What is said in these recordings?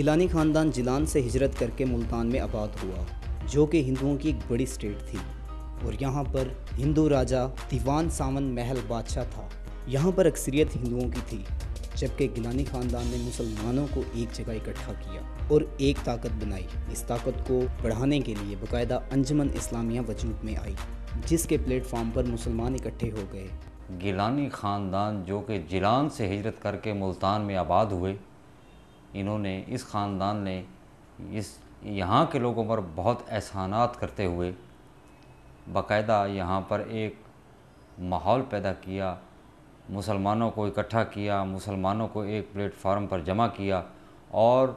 گیلانی خاندان جیلان سے ہجرت کر کے ملتان میں آباد ہوا، جو کہ ہندوؤں کی ایک بڑی اسٹیٹ تھی، اور یہاں پر ہندو راجا دیوان ساون محل بادشاہ تھا۔ یہاں پر اکثریت ہندوؤں کی تھی، جبکہ گیلانی خاندان نے مسلمانوں کو ایک جگہ اکٹھا کیا اور ایک طاقت بنائی۔ اس طاقت کو بڑھانے کے لیے باقاعدہ انجمن اسلامیہ وجود میں آئی، جس کے پلیٹ فارم پر مسلمان اکٹھے ہو گئے۔ گیلانی خاندان جو کہ جیلان سے ہجرت کر کے ملتان میں آباد ہوئے، اس خاندان نے یہاں کے لوگوں پر بہت احسانات کرتے ہوئے باقاعدہ یہاں پر ایک ماحول پیدا کیا، مسلمانوں کو اکٹھا کیا، مسلمانوں کو ایک پلیٹ فارم پر جمع کیا، اور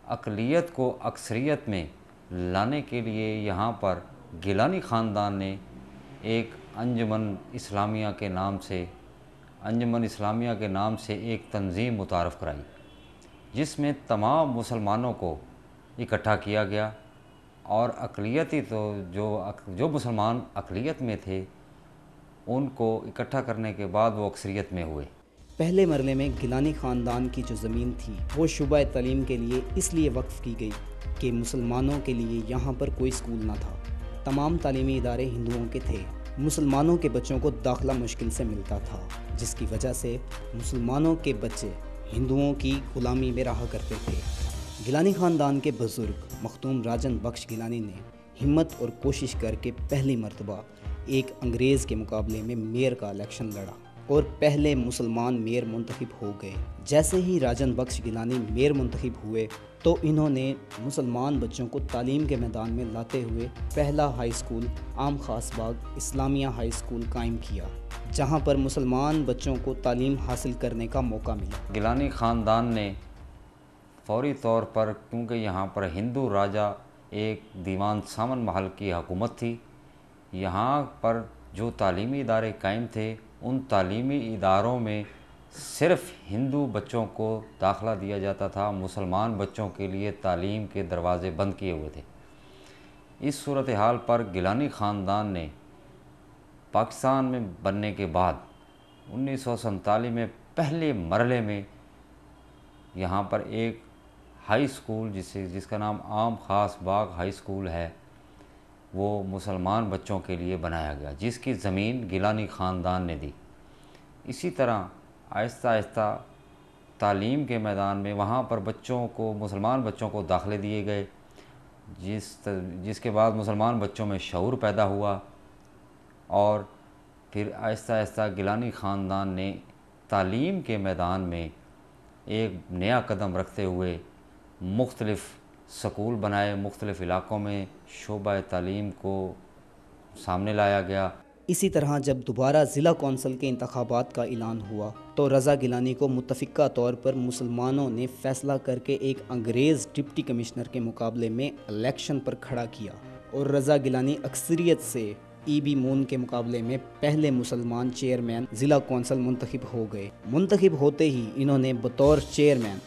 اقلیت کو اکثریت میں لانے کے لیے یہاں پر گیلانی خاندان نے ایک انجمن اسلامیہ کے نام سے ایک تنظیم متعارف کرائی، جس میں تمام مسلمانوں کو اکٹھا کیا گیا، اور اقلیتی تو جو مسلمان اقلیت میں تھے ان کو اکٹھا کرنے کے بعد وہ اکثریت میں ہوئے۔ پہلے مرحلے میں گیلانی خاندان کی جو زمین تھی وہ شعبہ تعلیم کے لیے اس لیے وقف کی گئی کہ مسلمانوں کے لیے یہاں پر کوئی اسکول نہ تھا۔ تمام تعلیمی ادارے ہندوؤں کے تھے، مسلمانوں کے بچوں کو داخلہ مشکل سے ملتا تھا، جس کی وجہ سے مسلمانوں کے بچے ہندوؤں کی غلامی میں رہا کرتے تھے۔ گیلانی خاندان کے بزرگ مختوم راجن بخش گیلانی نے ہمت اور کوشش کر کے پہلی مرتبہ ایک انگریز کے مقابلے میں میئر کا الیکشن لڑا اور پہلے مسلمان میئر منتخب ہو گئے۔ جیسے ہی راجن بخش گیلانی میئر منتخب ہوئے تو انہوں نے مسلمان بچوں کو تعلیم کے میدان میں لاتے ہوئے پہلا ہائی اسکول عام خاص باغ اسلامیہ ہائی اسکول قائم کیا، جہاں پر مسلمان بچوں کو تعلیم حاصل کرنے کا موقع ملا۔ گیلانی خاندان نے فوری طور پر، کیونکہ یہاں پر ہندو راجا ایک دیوان ساون محل کی حکومت تھی، یہاں پر جو تعلیمی ادارے قائم تھے ان تعلیمی اداروں میں صرف ہندو بچوں کو داخلہ دیا جاتا تھا، مسلمان بچوں کے لیے تعلیم کے دروازے بند کیے ہوئے تھے۔ اس صورتحال پر گیلانی خاندان نے پاکستان میں بننے کے بعد 1947 میں پہلے مرحلے میں یہاں پر ایک ہائی اسکول جس کا نام عام خاص باغ ہائی اسکول ہے، وہ مسلمان بچوں کے لیے بنایا گیا، جس کی زمین گیلانی خاندان نے دی۔ اسی طرح آہستہ آہستہ تعلیم کے میدان میں وہاں پر مسلمان بچوں کو داخلے دیے گئے، جس کے بعد مسلمان بچوں میں شعور پیدا ہوا، اور پھر آہستہ آہستہ گیلانی خاندان نے تعلیم کے میدان میں ایک نیا قدم رکھتے ہوئے مختلف سکول بنائے، مختلف علاقوں میں شعبہ تعلیم کو سامنے لایا گیا۔ اسی طرح جب دوبارہ ضلع کونسل کے انتخابات کا اعلان ہوا تو رضا گیلانی کو متفقہ طور پر مسلمانوں نے فیصلہ کر کے ایک انگریز ڈپٹی کمشنر کے مقابلے میں الیکشن پر کھڑا کیا، اور رضا گیلانی اکثریت سے ای بی مون کے مقابلے میں پہلے مسلمان چیئرمین ضلع کونسل منتخب ہو گئے۔ منتخب ہوتے ہی انہوں نے بطور چیئرمین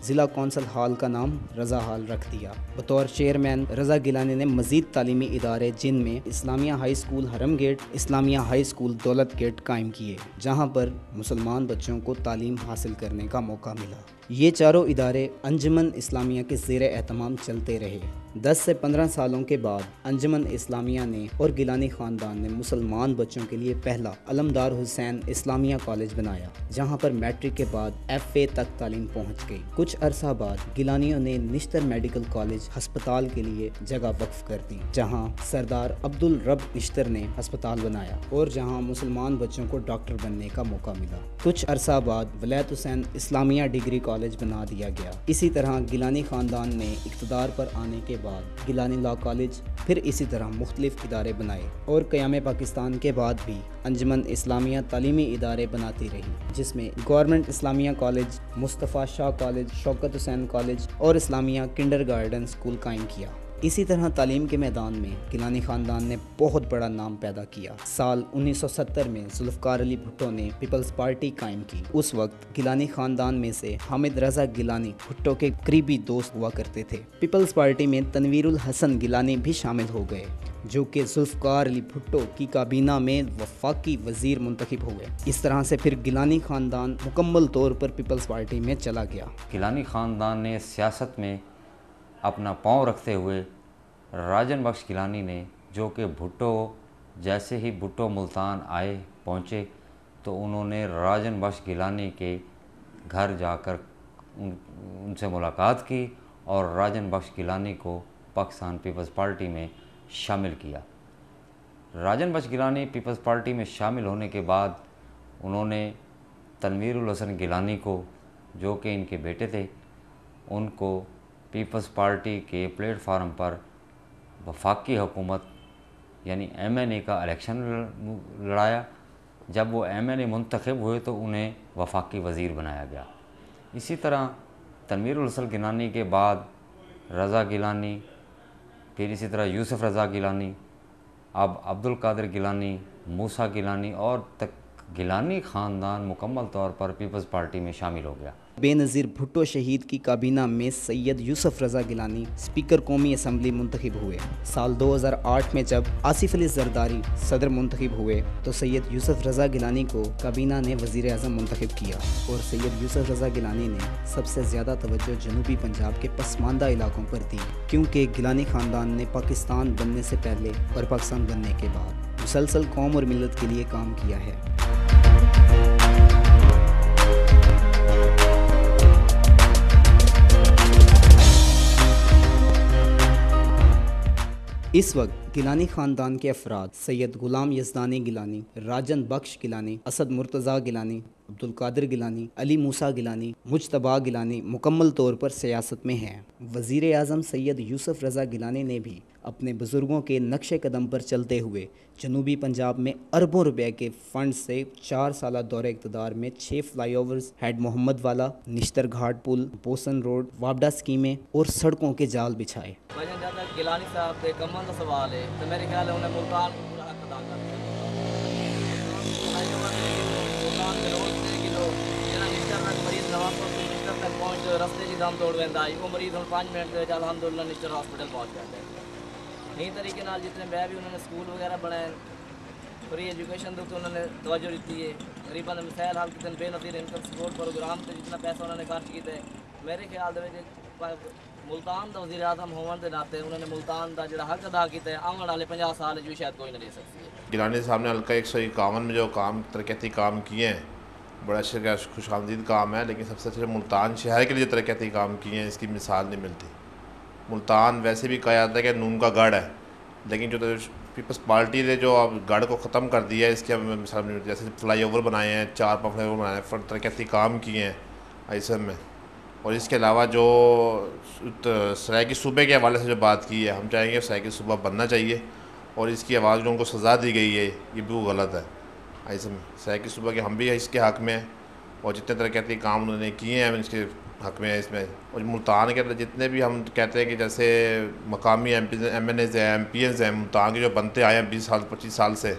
ضلع کونسل ہال کا نام رضا ہال رکھ دیا۔ بطور چیئرمین رضا گیلانی نے مزید تعلیمی ادارے جن میں اسلامیہ ہائی اسکول حرم گیٹ، اسلامیہ ہائی اسکول دولت گیٹ قائم کیے، جہاں پر مسلمان بچوں کو تعلیم حاصل کرنے کا موقع ملا۔ یہ چاروں ادارے انجمن اسلامیہ کے زیر اہتمام چلتے رہے۔ 10 سے 15 سالوں کے بعد انجمن اسلامیہ نے اور گیلانی خاندان نے مسلمان بچوں کے لیے پہلا علمدار حسین اسلامیہ کالج بنایا، جہاں پر میٹرک کے بعد FA تک تعلیم پہنچ گئی۔ کچھ عرصہ بعد گیلانیوں نے نشتر میڈیکل کالج ہسپتال کے لیے جگہ وقف کر دی، جہاں سردار عبدالرب نشتر نے ہسپتال بنایا اور جہاں مسلمان بچوں کو ڈاکٹر بننے کا موقع ملا۔ کچھ عرصہ بعد ولایت حسین اسلامیہ ڈگری کالج بنا دیا گیا۔ اسی طرح گیلانی خاندان نے اقتدار پر آنے کے بعد گیلانی لا کالج، پھر اسی طرح مختلف ادارے بنائے، اور قیام پاکستان کے بعد بھی انجمن اسلامیہ تعلیمی ادارے بناتی رہی، جس میں گورنمنٹ اسلامیہ کالج، مصطفیٰ شاہ کالج، شوکت حسین کالج اور اسلامیہ کنڈر گارڈن اسکول قائم کیا۔ اسی طرح تعلیم کے میدان میں گیلانی خاندان نے بہت بڑا نام پیدا کیا۔ سال 1970 میں ذوالفقار علی بھٹو نے پیپلز پارٹی قائم کی۔ اس وقت گیلانی خاندان میں سے حامد رضا گیلانی بھٹو کے قریبی دوست ہوا کرتے تھے۔ پیپلز پارٹی میں تنویر الحسن گیلانی بھی شامل ہو گئے، جو کہ ذوالفقار علی بھٹو کی کابینہ میں وفاقی وزیر منتخب ہوئے۔ اس طرح سے پھر گیلانی خاندان مکمل طور پر پیپلز پارٹی میں چلا گیا۔ گیلانی خاندان نے سیاست میں اپنا پاؤں رکھتے ہوئے راجن بخش گیلانی نے، جو کہ بھٹو جیسے ہی بھٹو ملتان آئے پہنچے تو انہوں نے راجن بخش گیلانی کے گھر جا کر ان سے ملاقات کی اور راجن بخش گیلانی کو پاکستان پیپلز پارٹی میں شامل کیا۔ راجن بخش گیلانی پیپلز پارٹی میں شامل ہونے کے بعد انہوں نے تنویر الحسن گیلانی کو، جو کہ ان کے بیٹے تھے، ان کو پیپلز پارٹی کے پلیٹ فارم پر وفاقی حکومت یعنی MNA کا الیکشن لڑایا۔ جب وہ MNA منتخب ہوئے تو انہیں وفاقی وزیر بنایا گیا۔ اسی طرح تنویر الحسن گیلانی کے بعد رضا گیلانی، پھر اسی طرح یوسف رضا گیلانی، اب عبدالقادر گیلانی، موسیٰ گیلانی اور تک گیلانی خاندان مکمل طور پر پیپلز پارٹی میں شامل ہو گیا۔ بے نظیر بھٹو شہید کی کابینہ میں سید یوسف رضا گیلانی اسپیکر قومی اسمبلی منتخب ہوئے۔ سال 2008 میں جب آصف علی زرداری صدر منتخب ہوئے تو سید یوسف رضا گیلانی کو کابینہ نے وزیر اعظم منتخب کیا، اور سید یوسف رضا گیلانی نے سب سے زیادہ توجہ جنوبی پنجاب کے پسماندہ علاقوں پر دی، کیونکہ گیلانی خاندان نے پاکستان بننے سے پہلے اور پاکستان بننے کے بعد مسلسل قوم اور ملت کے لیے کام کیا ہے۔ اس وقت گیلانی خاندان کے افراد سید غلام یزدانی گیلانی، راجن بخش گیلانی، اسد مرتضیٰ گیلانی، عبدالقادر گیلانی، علی موسیٰ گیلانی، مجتبیٰ گیلانی مکمل طور پر سیاست میں ہیں۔ وزیر اعظم سید یوسف رضا گیلانی نے بھی اپنے بزرگوں کے نقش قدم پر چلتے ہوئے جنوبی پنجاب میں اربوں روپے کے فنڈ سے 4 سالہ دور اقتدار میں 6 فلائی اوورز، ہیڈ محمد والا، نشتر گھاٹ پل، بوسن روڈ، وابڈا اسکیمیں اور سڑکوں کے جال بچھائے۔ گیلانی صاحب کے کمن کا سوال ہے تو میرے خیال ہے انہیں ملتان کو پورا حق ادا کر دیا۔ ملتان کے روز کے لوگ جہاں نشتر تک مریض نواز نشتر تک پہنچ رستے کی دم توڑ ویسا وہ مریض ہوں 5 منٹ کے الحمدللہ نشتر ہاسپٹل پہنچ جاتے ہیں۔ یہی طریقے نال جتنے بہ بھی انہوں نے سکول وغیرہ بنائے، فری ایجوکیشن کے انہوں نے توجہ دیتی ہے، غریباں نے مسائل حل کیتے، بے نظیر انکم سپورٹ پروگرام سے جتنا پیسہ انہوں نے خرچ کیتے، میرے خیال میں ملتان دا وزیر اعظم ہون دے ناتے انہوں نے ملتان دا جڑا حق ادا کیتا ہے آنے والے 50 سال جو شاید کوئی نہ دے سکتی ہے۔ گیلانی صاحب نے حلقہ 151 میں جو کام ترقیاتی کام کیے ہیں بڑا خوش آمدید کام ہے، لیکن سب سے اچھے ملتان شہر کے لیے جو ترقیاتی کام کیے ہیں اس کی مثال نہیں ملتی۔ ملتان ویسے بھی کہا جاتا ہے کہ نون کا گڑھ ہے، لیکن جو پیپلز پارٹی نے جو اب گڑھ کو ختم کر دیا ہے اس کی مثال نہیں ملتی۔ جیسے فلائی اوور بنائے ہیں، 4-5 فلائی اوور بنائے ہیں، ترقیاتی کام کیے ہیں ISM میں، اور اس کے علاوہ جو سرائیکی صوبے کے حوالے سے جو بات کی ہے، ہم چاہیں گے سرائیکی صوبہ بننا چاہیے، اور اس کی آواز جو ان کو سزا دی گئی ہے یہ بھی غلط ہے۔ ISM سرائیکی صوبہ کے ہم بھی اس کے حق میں ہیں، اور جتنے ترقیاتی کام انہوں نے کیے ہیں ہم اس کے حق میں ہیں اس میں۔ اور ملتان کے اندر جتنے بھی ہم کہتے ہیں کہ جیسے مقامی MNAs ہیں، MPs ہیں ملتان کے جو بنتے آئے ہیں 20 سال 25 سال سے،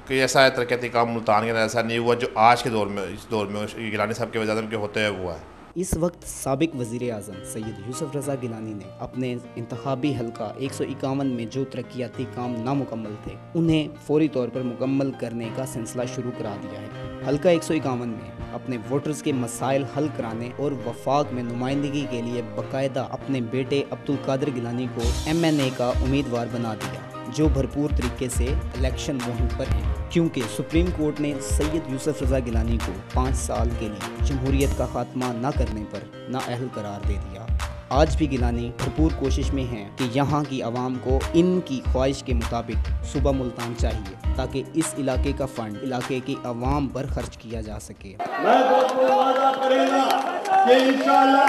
کہ ایسا ہے ترقیاتی کام ملتان کے اندر ایسا نہیں ہوا جو آج کے دور میں اس دور میں گیلانی صاحب کے وزیر اعظم کے ہوتے ہوئے ہوا ہے۔ اس وقت سابق وزیر اعظم سید یوسف رضا گیلانی نے اپنے انتخابی حلقہ 151 میں جو ترقیاتی کام نامکمل تھے انہیں فوری طور پر مکمل کرنے کا سلسلہ شروع کرا دیا ہے۔ حلقہ 151 میں اپنے ووٹرز کے مسائل حل کرانے اور وفاق میں نمائندگی کے لیے باقاعدہ اپنے بیٹے عبدالقادر گیلانی کو MNA کا امیدوار بنا دیا، جو بھرپور طریقے سے الیکشن مہم پر ہیں، کیونکہ سپریم کورٹ نے سید یوسف رضا گیلانی کو 5 سال کے لیے جمہوریت کا خاتمہ نہ کرنے پر نااہل قرار دے دیا۔ آج بھی گیلانی بھرپور کوشش میں ہیں کہ یہاں کی عوام کو ان کی خواہش کے مطابق صوبہ ملتان چاہیے تاکہ اس علاقے کا فنڈ علاقے کی عوام پر خرچ کیا جا سکے۔ میں وعدہ کرے گا کہ انشاءاللہ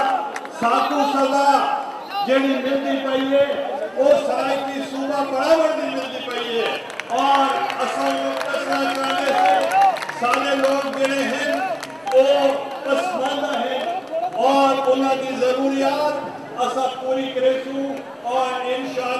ساتوں سزا جڑی ملتی پئی ہے وہ سرائیکی صوبہ برابر نہیں ملتی پئی ہے، اور اصل فیصلہ کرنے سے سارے لوگ جڑے ہیں وہ پسماندہ ہیں اور انہوں کی ضروریات اسا پوری کرے سوں، اور انشاءاللہ